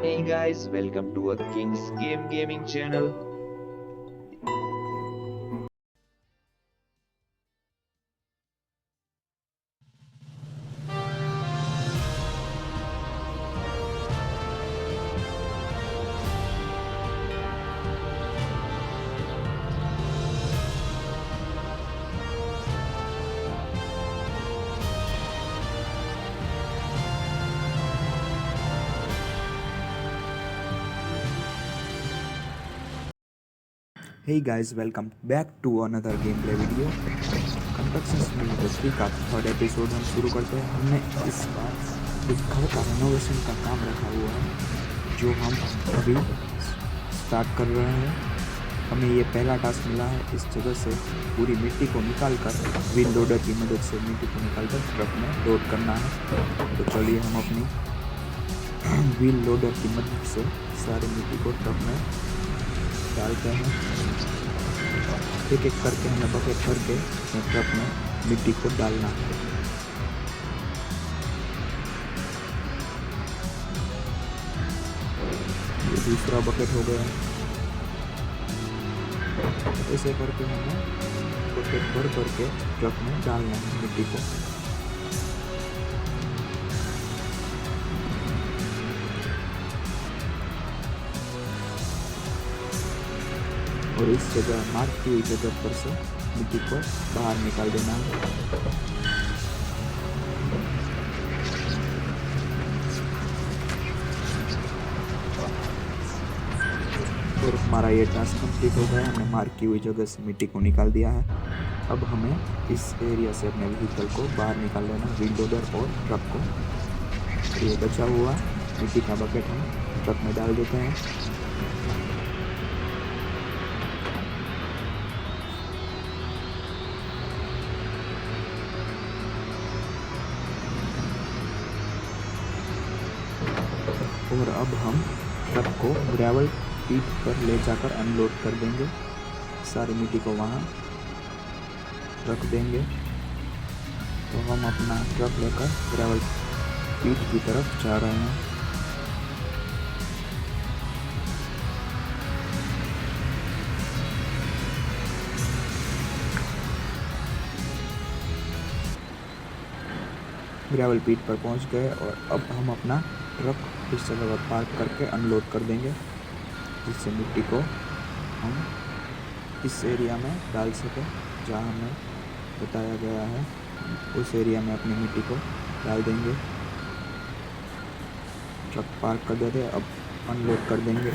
Hey guys, welcome to a King's Game Gaming channel. Hey guys, welcome back to another gameplay video. Construction industry का third episode हम शुरू करते हैं। हमने इस बार एक घर का रेनोवेशन का काम रखा हुआ है जो हम अभी स्टार्ट कर रहे हैं। हमें ये पहला टास्क मिला है इस जगह से पूरी मिट्टी को निकाल कर व्हील लोडर की मदद से मिट्टी को निकाल कर ट्रक में लोड करना है। तो चलिए हम अपनी व्हील लोडर की मदद से सारी मिट्टी को ट्रक में डालते हैं। एक एक करके हमें बकेट भर के ट्रक में मिट्टी को डालना है। ये दूसरा बकेट हो गया। ऐसे करके हमें बकेट भर भर के ट्रक में डालना है मिट्टी को। और इस जगह मार्क की हुई जगह पर से मिट्टी को बाहर निकाल देना है। और हमारा ये टास्क कंप्लीट हो गया। हमने मार्क की हुई जगह से मिट्टी को निकाल दिया है। अब हमें इस एरिया से अपने व्हीकल को बाहर निकाल लेना है, व्हील लोडर और ट्रक को। ये बचा हुआ मिट्टी का बकेट हम ट्रक में डाल देते हैं। और अब हम ट्रक को ग्रेवल पीट पर ले जाकर अनलोड कर देंगे। सारी मिट्टी को वहाँ रख देंगे। तो हम अपना ट्रक लेकर ग्रेवल पीट की तरफ जा रहे हैं। ग्रेवल पीट पर पहुंच गए और अब हम अपना ट्रक इस जगह पर पार्क करके अनलोड कर देंगे, जिससे मिट्टी को हम इस एरिया में डाल सकें जहाँ हमें बताया गया है। उस एरिया में अपनी मिट्टी को डाल देंगे। ट्रक पार्क कर देते, अब अनलोड कर देंगे।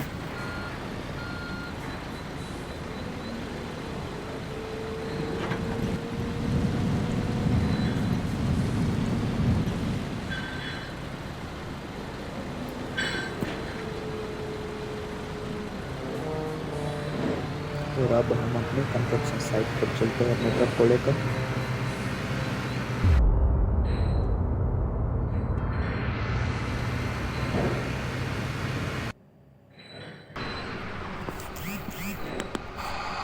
और अब हम अपने कंस्ट्रक्शन साइट पर चलते हैं अपने ट्रक को लेकर।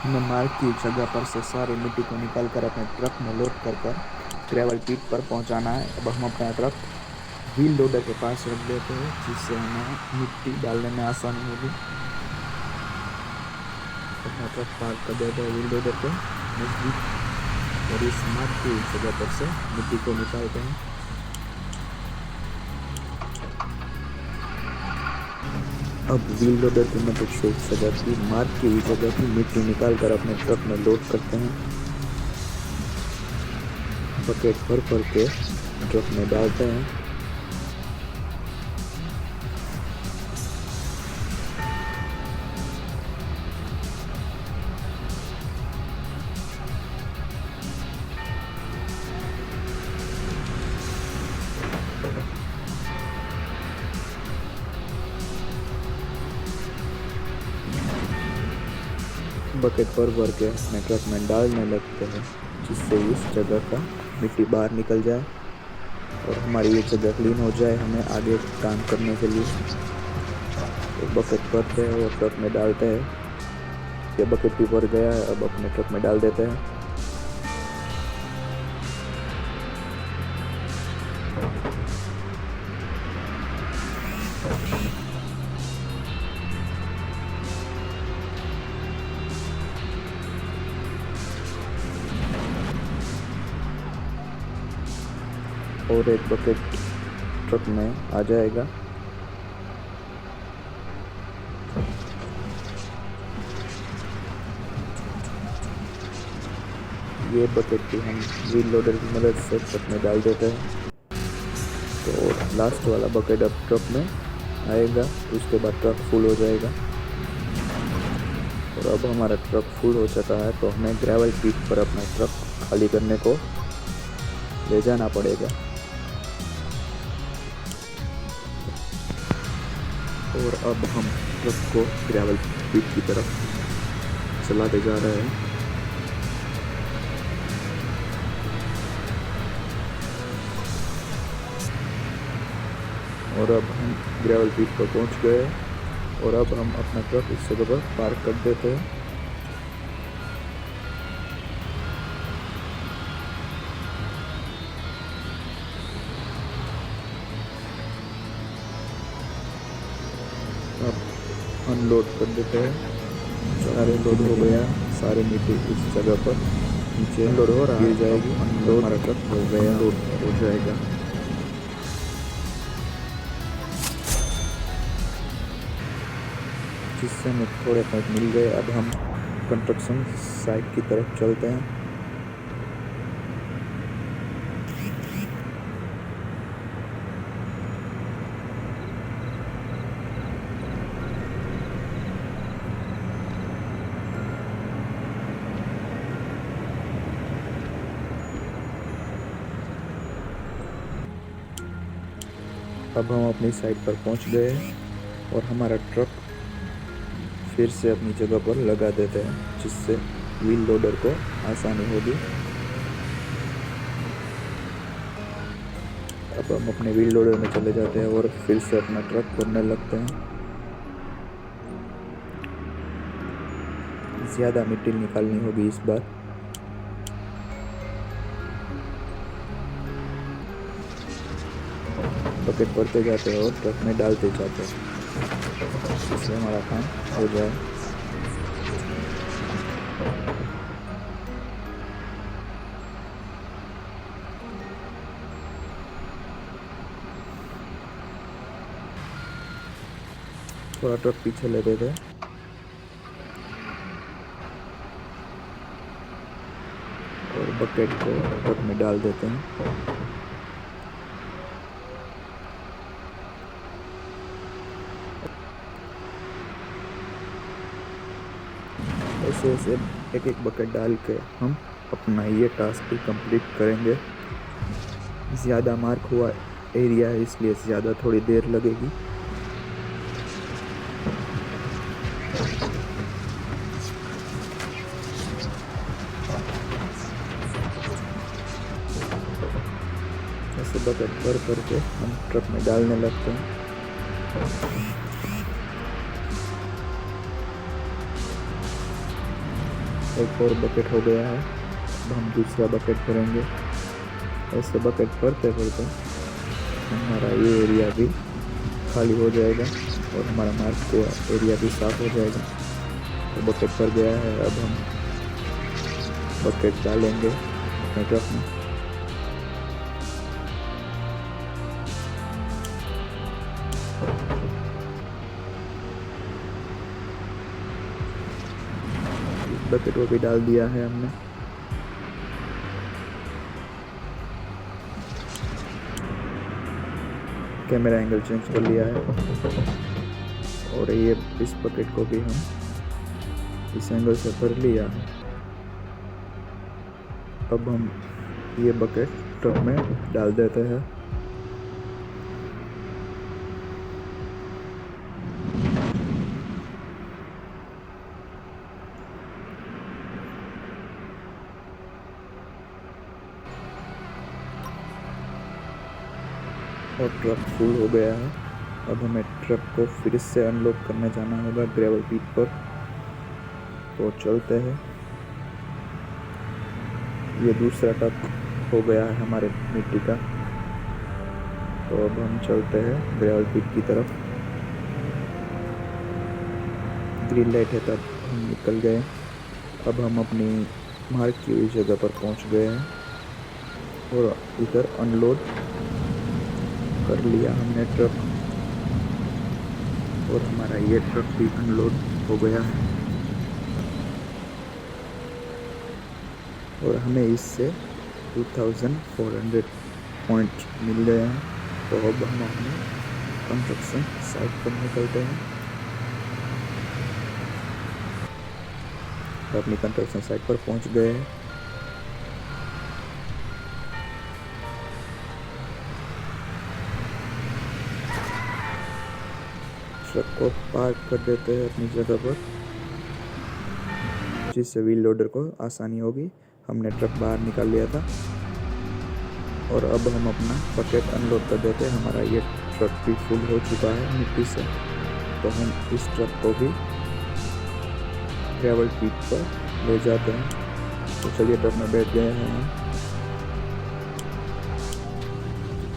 हमें मार्क की जगह पर से सारी मिट्टी को निकाल कर अपने ट्रक में लोड कर ग्रेवल पीट पर पहुंचाना है। अब हम अपना ट्रक व्हील लोडर के पास रख देते हैं, जिससे हमें मिट्टी डालने में आसानी होगी। अपना ट्रक पार्क कर देते हैं व्हील लोडर के नज़दीक और इस मार्क की जगह पर से मिट्टी को निकालते हैं। अब व्हील लोडर की मदद से इस जगह की मार्क की हुई जगह की मिट्टी निकाल कर अपने ट्रक में लोड करते हैं। बकेट भर भर के ट्रक में डालते हैं। बकेट भर के अपने ट्रक में डालने लगते हैं, जिससे इस जगह का मिट्टी बाहर निकल जाए और हमारी ये जगह क्लीन हो जाए हमें आगे काम करने के लिए। तो बकेट भरते हैं और ट्रक में डालते हैं। ये बकेट भी भर गया है, अब अपने ट्रक में डाल देते हैं। और एक बकेट ट्रक में आ जाएगा। ये बकेट भी हम व्हील लोडर की मदद से ट्रक में डाल देते हैं। तो लास्ट वाला बकेट अब ट्रक में आएगा, उसके बाद ट्रक फुल हो जाएगा। और अब हमारा ट्रक फुल हो चुका है, तो हमें ग्रेवल पिट पर अपना ट्रक खाली करने को ले जाना पड़ेगा। और अब हम ट्रक को ग्रेवल पिट की तरफ चलाते जा रहे हैं। और अब हम ग्रेवल पिट पर पहुंच गए और अब हम अपना ट्रक इस जगह पर पार्क कर देते हैं। अब अनलोड कर देते हैं। सारे लोड हो गया, सारे मिट्टी इस जगह पर नीचे लोड हो रहा गिर जाएगी। अनलोड हमारा ट्रक हो गया, लोड हो जाएगा। जिससे हमें थोड़े पॉइंट मिल गए। अब हम कंस्ट्रक्शन साइट की तरफ चलते हैं। अब हम अपनी साइट पर पहुंच गए और हमारा ट्रक फिर से अपनी जगह पर लगा देते हैं, जिससे व्हील लोडर को आसानी होगी। अब हम अपने व्हील लोडर में चले जाते हैं और फिर से अपना ट्रक भरने लगते हैं। ज़्यादा मिट्टी निकालनी होगी इस बार। बकेट भरते जाते हैं और ट्रक में डालते जाते हैं, इससे हमारा काम हो जाए। थोड़ा ट्रक पीछे ले देते हैं और बकेट को ट्रक में डाल देते हैं। ऐसे ऐसे एक एक बकेट डाल के हम अपना ये टास्क भी कंप्लीट करेंगे। ज़्यादा मार्क हुआ एरिया है, इसलिए ज़्यादा थोड़ी देर लगेगी। ऐसे बकेट भर करके हम ट्रक में डालने लगते हैं। एक और बकेट हो गया है, अब हम दूसरा बकेट भरेंगे। ऐसे बकेट भरते भरते हमारा ये एरिया भी खाली हो जाएगा और हमारा मार्क हुआ एरिया भी साफ हो जाएगा। तो बकेट भर गया है, अब हम बकेट डालेंगे अपने ट्रक में। बकेट को भी डाल दिया है हमने। कैमरा एंगल चेंज कर लिया है और ये इस बकेट को भी हम इस एंगल से भर लिया है। अब हम ये बकेट ट्रक में डाल देते हैं। और ट्रक फुल हो गया है। अब हमें ट्रक को फिर से अनलोड करने जाना होगा ग्रेवल पिट पर। तो चलते हैं। ये दूसरा ट्रक हो गया है हमारे मिट्टी का। तो अब हम चलते हैं ग्रेवल पिट की तरफ। ग्रीन लाइट है तब हम निकल गए। अब हम अपनी मार्क की हुई जगह पर पहुंच गए हैं। और इधर अनलोड कर लिया हमने ट्रक, और हमारा ये ट्रक भी अनलोड हो गया है और हमें इससे 2400 पॉइंट मिल गए हैं। तो अब हम अपने कंस्ट्रक्शन साइट पर निकलते हैं। तो अपनी कंस्ट्रक्शन साइट पर पहुंच गए हैं। ट्रक को पार्क कर देते हैं अपनी जगह पर, जिससे व्हील लोडर को आसानी होगी। हमने ट्रक बाहर निकाल लिया था और अब हम अपना बकेट अनलोड कर देते हैं। हमारा ये ट्रक भी फुल हो चुका है मिट्टी से, तो हम इस ट्रक को भी ग्रेवल पिट पर ले जाते हैं। तो चलिए ट्रक में बैठ गए हैं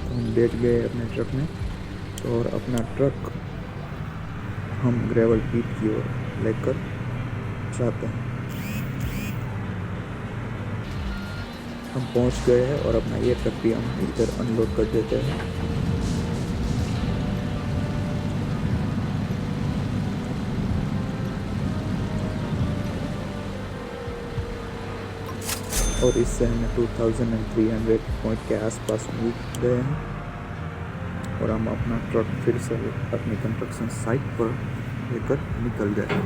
हम बैठ गए अपने ट्रक में, और अपना ट्रक हम ग्रेवल पिट की ओर लेकर जाते हैं। हम पहुंच गए हैं और अपना ये ट्रक भी हम इधर अनलोड कर देते हैं। और इससे हमें 2300 पॉइंट के आसपास मिल गए हैं और हम अपना ट्रक फिर से अपनी कंस्ट्रक्शन साइट पर लेकर निकल गए।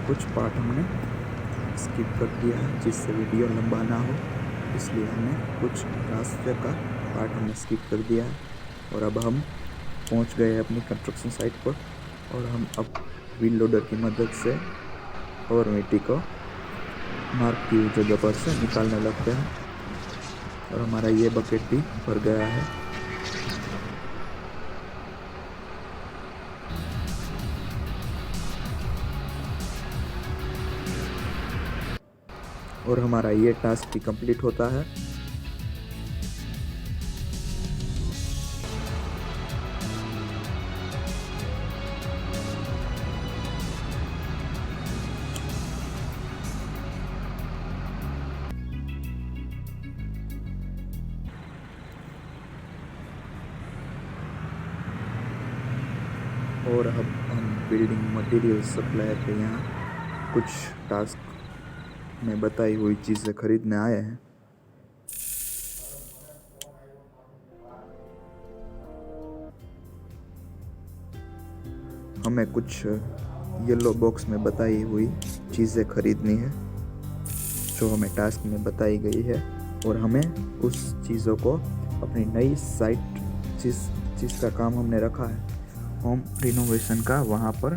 कुछ पार्ट हमने स्किप कर दिया है जिससे वीडियो लंबा ना हो, इसलिए हमने कुछ रास्ते का पार्ट हमने स्किप कर दिया है। और अब हम पहुंच गए हैं अपनी कंस्ट्रक्शन साइट पर, और हम अब व्हील लोडर की मदद से और मिट्टी को मार्क की हुई जगह पर से निकालने लगते हैं। और हमारा ये बकेट भी भर गया है। और हमारा ये टास्क भी कंप्लीट होता है। और अब हम बिल्डिंग मटेरियल सप्लायर के यहाँ कुछ टास्क में बताई हुई चीज़ें खरीदने आए हैं। हमें कुछ येलो बॉक्स में बताई हुई चीज़ें खरीदनी है जो हमें टास्क में बताई गई है, और हमें उस चीज़ों को अपनी नई साइट जिस चीज़ का काम हमने रखा है होम रिनोवेशन का, वहाँ पर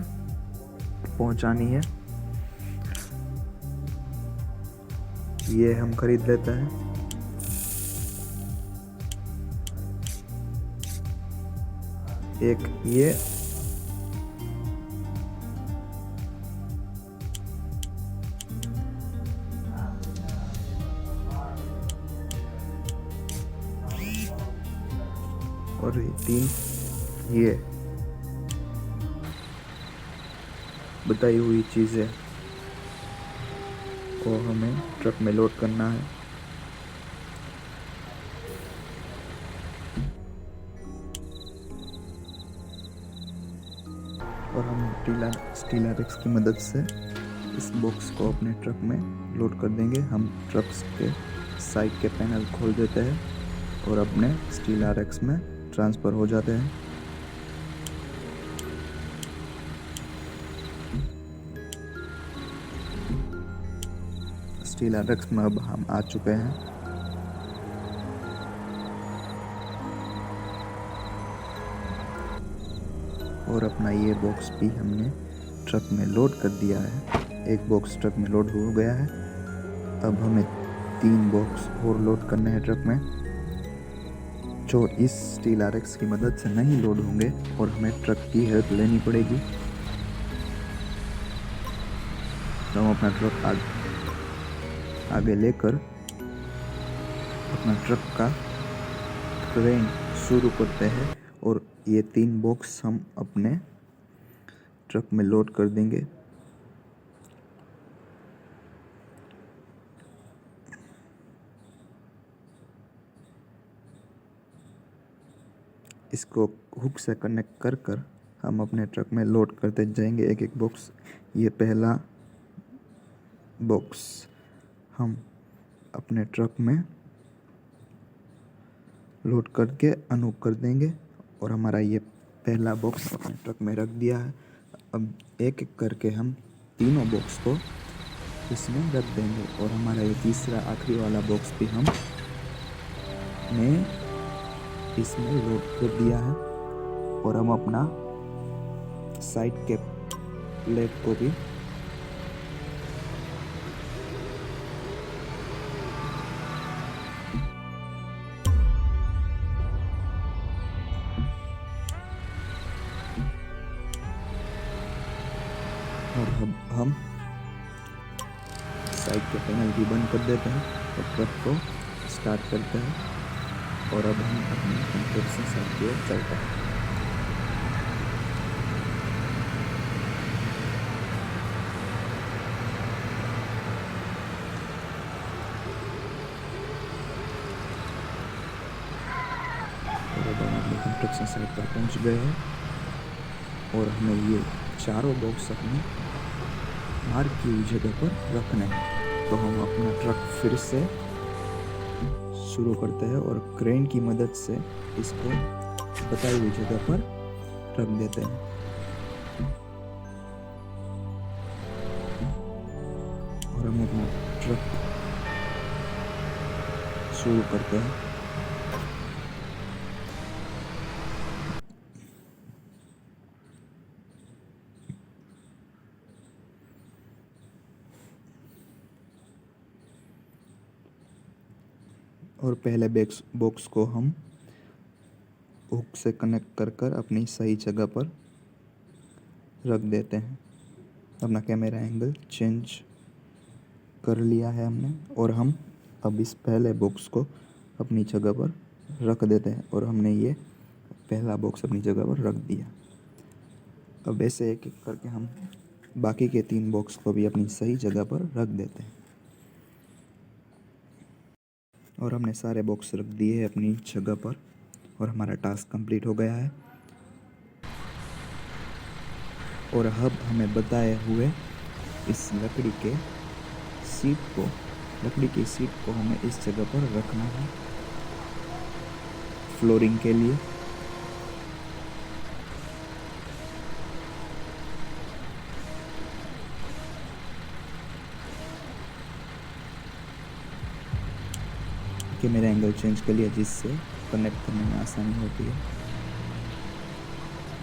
पहुँचानी है। ये हम खरीद लेते हैं। एक ये और 3 ये बताई हुई चीज़ें को हमें ट्रक में लोड करना है। और हम स्टीलर एक्स की मदद से इस बॉक्स को अपने ट्रक में लोड कर देंगे। हम ट्रक के साइड के पैनल खोल देते हैं और अपने स्टीलर एक्स में ट्रांसफ़र हो जाते हैं। स्टीलर एक्स में अब हम आ चुके हैं। और अपना ये बॉक्स भी हमने ट्रक में लोड कर दिया है। एक बॉक्स ट्रक में लोड हो गया है। अब हमें 3 बॉक्स और लोड करने हैं ट्रक में, जो इस स्टीलर एक्स की मदद से नहीं लोड होंगे और हमें ट्रक की हेल्प लेनी पड़ेगी। तो हम अपना ट्रक आगे लेकर अपना ट्रक का ट्रेन शुरू करते हैं, और ये 3 बॉक्स हम अपने ट्रक में लोड कर देंगे। इसको हुक से कनेक्ट कर कर हम अपने ट्रक में लोड करते जाएंगे एक एक बॉक्स। ये पहला बॉक्स हम अपने ट्रक में लोड करके अनहुक कर देंगे और हमारा ये पहला बॉक्स अपने ट्रक में रख दिया है। अब एक एक करके हम तीनों बॉक्स को इसमें रख देंगे और हमारा ये तीसरा आखिरी वाला बॉक्स भी हम ने इसमें लोड कर दिया है और हम अपना साइड के प्लेट को भी और हम साइड के पैनल भी बंद कर देते हैं और ट्रक को स्टार्ट करते हैं और अब हम अपनी कंस्ट्रक्शन साइड की ओर चलते हैं। और अब हम अपनी कंस्ट्रक्शन साइट पर पहुंच गए हैं और हमें ये चारों बॉक्स अपनी मार्क की हुई जगह पर रखने हैं। तो हम अपना ट्रक फिर से शुरू करते हैं और क्रेन की मदद से इसको बताई हुई जगह पर रख देते हैं। और हम अपना ट्रक शुरू करते हैं। और पहले बॉक्स को हम हुक से कनेक्ट कर कर अपनी सही जगह पर रख देते हैं। अपना कैमरा एंगल चेंज कर लिया है हमने और हम अब इस पहले बॉक्स को अपनी जगह पर रख देते हैं और हमने ये पहला बॉक्स अपनी जगह पर रख दिया। अब ऐसे एक एक करके हम बाकी के 3 बॉक्स को भी अपनी सही जगह पर रख देते हैं। और हमने सारे बॉक्स रख दिए हैं अपनी जगह पर और हमारा टास्क कंप्लीट हो गया है। और अब हमें बताए हुए इस लकड़ी की सीट को हमें इस जगह पर रखना है फ्लोरिंग के लिए। कैमरा एंगल चेंज कर लिया जिससे कनेक्ट करने में आसानी होती है।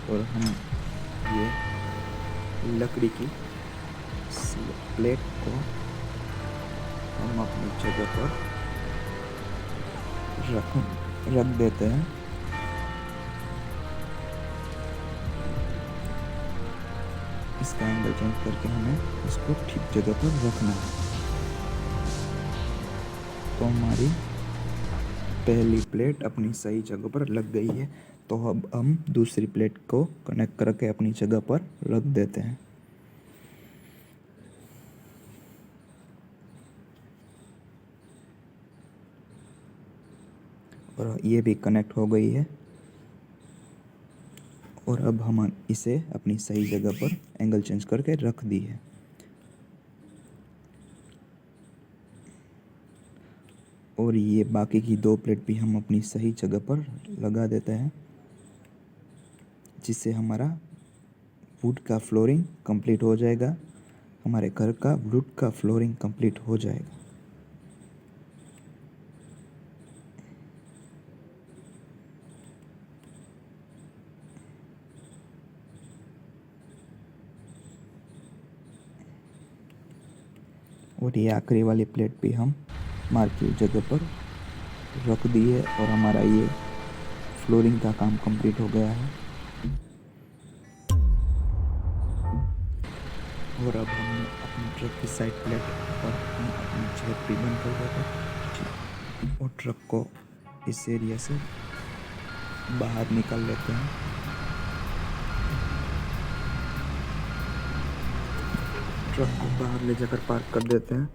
और हम ये लकड़ी की प्लेट को हम अपनी जगह पर रख देते हैं। इसका एंगल चेंज करके हमें इसको ठीक जगह पर रखना है। तो हमारी पहली प्लेट अपनी सही जगह पर लग गई है। तो अब हम दूसरी प्लेट को कनेक्ट करके अपनी जगह पर रख देते हैं। और ये भी कनेक्ट हो गई है। और अब हम इसे अपनी सही जगह पर एंगल चेंज करके रख दी है। और ये बाकी की 2 प्लेट भी हम अपनी सही जगह पर लगा देते हैं जिससे हमारा वुड का फ्लोरिंग कंप्लीट हो जाएगा। हमारे घर का वुड का फ्लोरिंग कंप्लीट हो जाएगा। और ये आखिरी वाली प्लेट भी हम मार्क की जगह पर रख दिए और हमारा ये फ्लोरिंग का काम कंप्लीट हो गया है। और अब हम अपनी ट्रक की साइड प्लेट पर हम अपनी छत भी बंद कर देते हैं और ट्रक को इस एरिया से बाहर निकाल लेते हैं। ट्रक को बाहर ले जाकर पार्क कर देते हैं।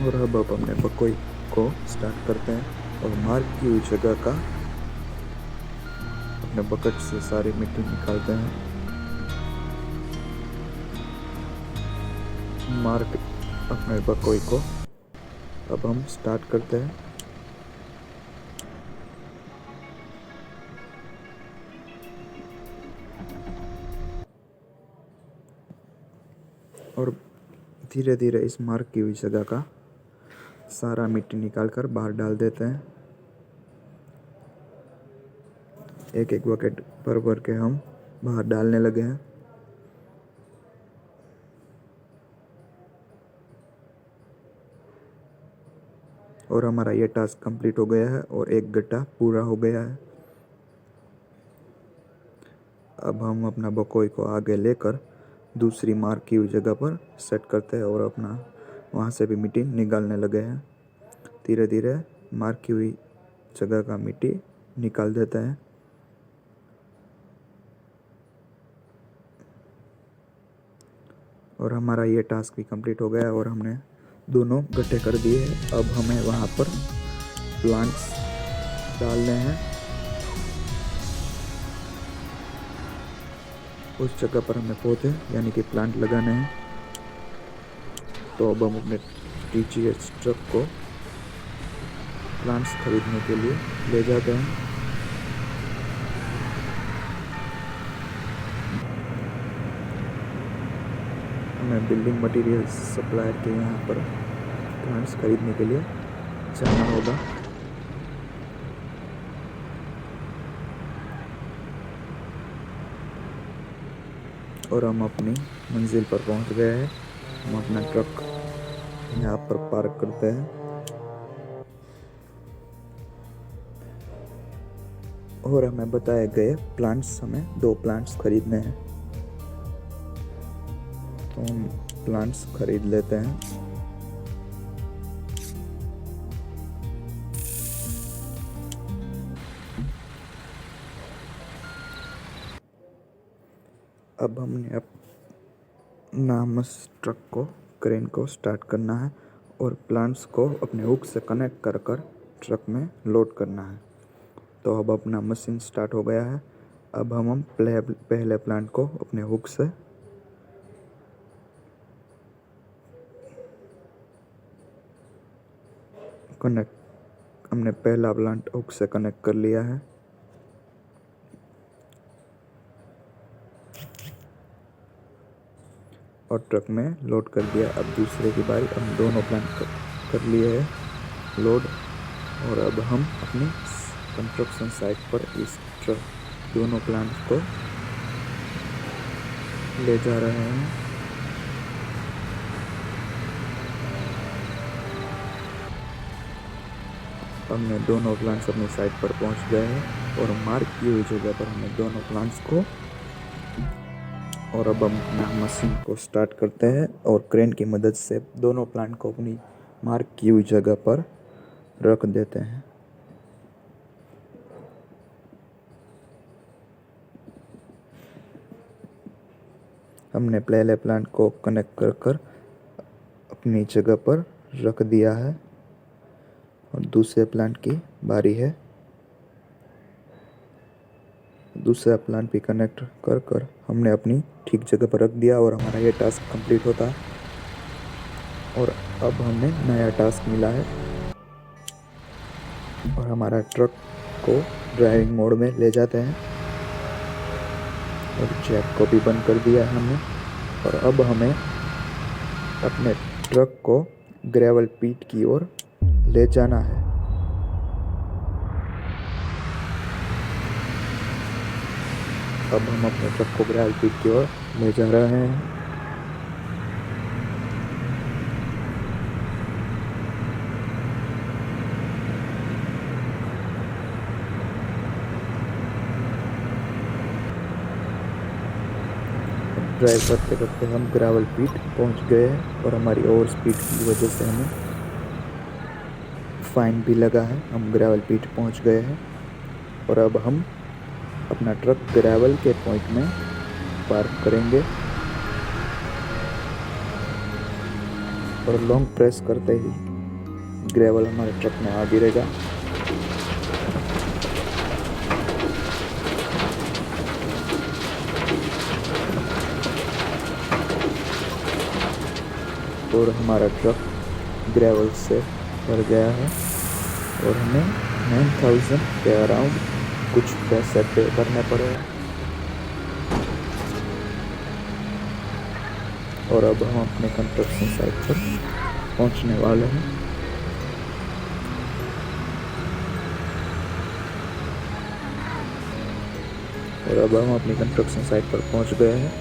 और अब अपने बकोई को स्टार्ट करते हैं और मार्क की हुई जगह का अपने बकेट से सारी मिट्टी निकालते हैं। मार्क अपने बकोई को अब हम स्टार्ट करते हैं। और धीरे धीरे इस मार्क की हुई जगह का सारा मिट्टी निकाल कर बाहर डाल देते हैं। एक एक बकेट भर भर के हम बाहर डालने लगे हैं। और हमारा ये टास्क कंप्लीट हो गया है और एक गड्ढा पूरा हो गया है। अब हम अपना बकोई को आगे लेकर दूसरी मार्क की हुई जगह पर सेट करते हैं और अपना वहाँ से भी मिट्टी निकालने लगे हैं। धीरे धीरे मार्क की हुई जगह का मिट्टी निकाल देते हैं। और हमारा ये टास्क भी कंप्लीट हो गया और हमने दोनों गड्ढे कर दिए हैं। अब हमें वहाँ पर प्लांट्स डालने हैं। उस जगह पर हमें पौधे यानी कि प्लांट लगाने हैं। तो अब हम अपने TGH ट्रक को प्लांट्स खरीदने के लिए ले जाते हैं। हमें बिल्डिंग मटेरियल सप्लायर के यहाँ पर प्लांट्स खरीदने के लिए जाना होगा। और हम अपनी मंजिल पर पहुँच गए हैं। हम अपना ट्रक यहाँ पर पार्क करते हैं और हमें बताए गए प्लांट्स, हमें 2 प्लांट्स खरीदने हैं। तो हम प्लांट्स खरीद लेते हैं। अब हमने ट्रक को, क्रेन को स्टार्ट करना है और प्लांट्स को अपने हुक से कनेक्ट कर कर ट्रक में लोड करना है। तो अब अपना मशीन स्टार्ट हो गया है। अब हम पहले प्लांट को अपने हुक से हमने पहला प्लांट हुक से कनेक्ट कर लिया है। और ट्रक में लोड कर दिया। अब दूसरे की बारी, हम दोनों प्लांट कर लिए हैं लोड। और अब हम अपनी कंस्ट्रक्शन साइट पर इस ट्रक दोनों प्लांट को ले जा रहे हैं। हमने दोनों प्लांट्स अपनी साइट पर पहुंच गए हैं और मार्क की हुई जगह पर हमने दोनों प्लांट्स को, और अब हम अपना मशीन को स्टार्ट करते हैं और क्रेन की मदद से दोनों प्लांट को अपनी मार्क की हुई जगह पर रख देते हैं। हमने पहले प्लांट को कनेक्ट कर कर अपनी जगह पर रख दिया है और दूसरे प्लांट की बारी है। दूसरा प्लांट भी कनेक्ट कर कर हमने अपनी ठीक जगह पर रख दिया और हमारा ये टास्क कंप्लीट होता है। और अब हमें नया टास्क मिला है और हमारा ट्रक को ड्राइविंग मोड में ले जाते हैं और जैक को भी बंद कर दिया है हमने। और अब हमें अपने ट्रक को ग्रेवल पीट की ओर ले जाना है। अब हम अपने ट्रक को ग्रेवल पीट की ओर ले जा रहे हैं। ड्राइव करते करते हम ग्रेवल पीट पहुंच गए हैं और हमारी ओवर स्पीड की वजह से हमें फाइन भी लगा है। हम ग्रेवल पीट पहुंच गए हैं और अब हम अपना ट्रक ग्रेवल के पॉइंट में पार्क करेंगे और लॉन्ग प्रेस करते ही ग्रेवल हमारे ट्रक में आ गिरेगा। और हमारा ट्रक ग्रेवल से भर गया है और हमें 9000 के अराउंड कुछ पैसे पे करने पड़े। और अब हम अपने कंस्ट्रक्शन साइट पर पहुंचने वाले हैं। और अब हम अपनी कंस्ट्रक्शन साइट पर पहुंच गए हैं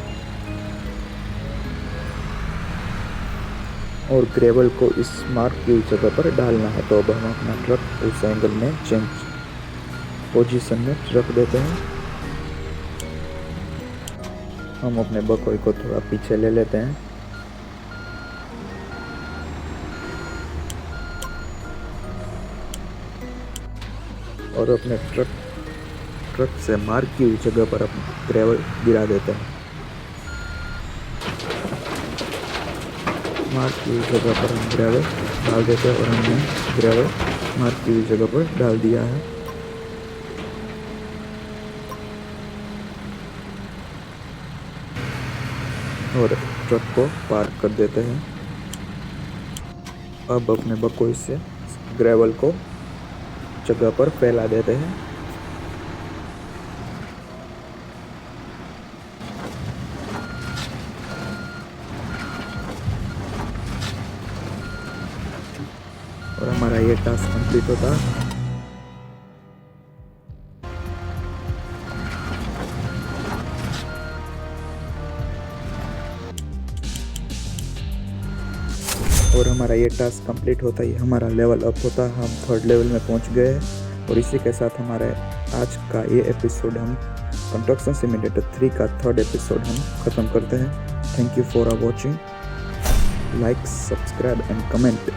और ग्रेवल को इस मार्क की जगह पर डालना है। तो अब हम अपना ट्रक उस एंगल में चेंज पोजीशन में रख देते हैं। हम अपने बकोई को थोड़ा पीछे ले लेते हैं और अपने ट्रक से मार्क की हुई जगह पर अपना ग्रेवल गिरा देते हैं। मार्क की हुई जगह पर हम ग्रेवल डाल देते हैं और हमने ग्रेवल मार्क की हुई जगह पर डाल दिया है। और ट्रक को पार्क कर देते हैं। अब अपने बकोई से ग्रेवल को जगह पर फैला देते हैं। और हमारा ये टास्क कंप्लीट होता है। और हमारा ये टास्क कंप्लीट होता ही हमारा लेवल अप होता है। हम 3rd लेवल में पहुंच गए हैं और इसी के साथ हमारे आज का ये एपिसोड हम कंस्ट्रक्शन सिम्युलेटर 3 का 3rd एपिसोड हम ख़त्म करते हैं। Thank you for watching. Like, subscribe and comment.